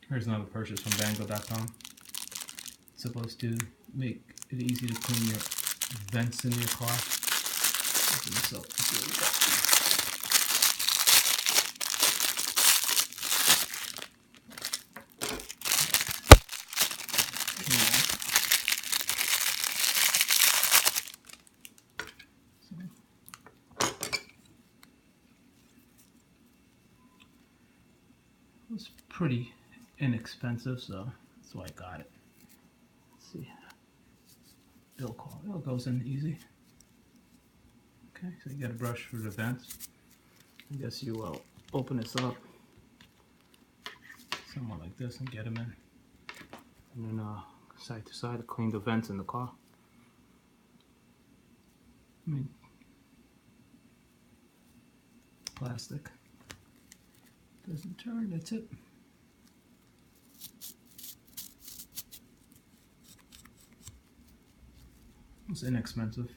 Here's another purchase from Bango.com. It's supposed to make it easy to clean your vents in your car. Open this up. Let's see what we got. It was pretty inexpensive, so that's why I got it. Let's see. Bill call. It goes in easy. Okay, so you got a brush for the vents. I guess you will open this up somewhat like this and get them in. And then side to side to clean the vents in the car. I mean, plastic. Doesn't turn, that's it. It's inexpensive.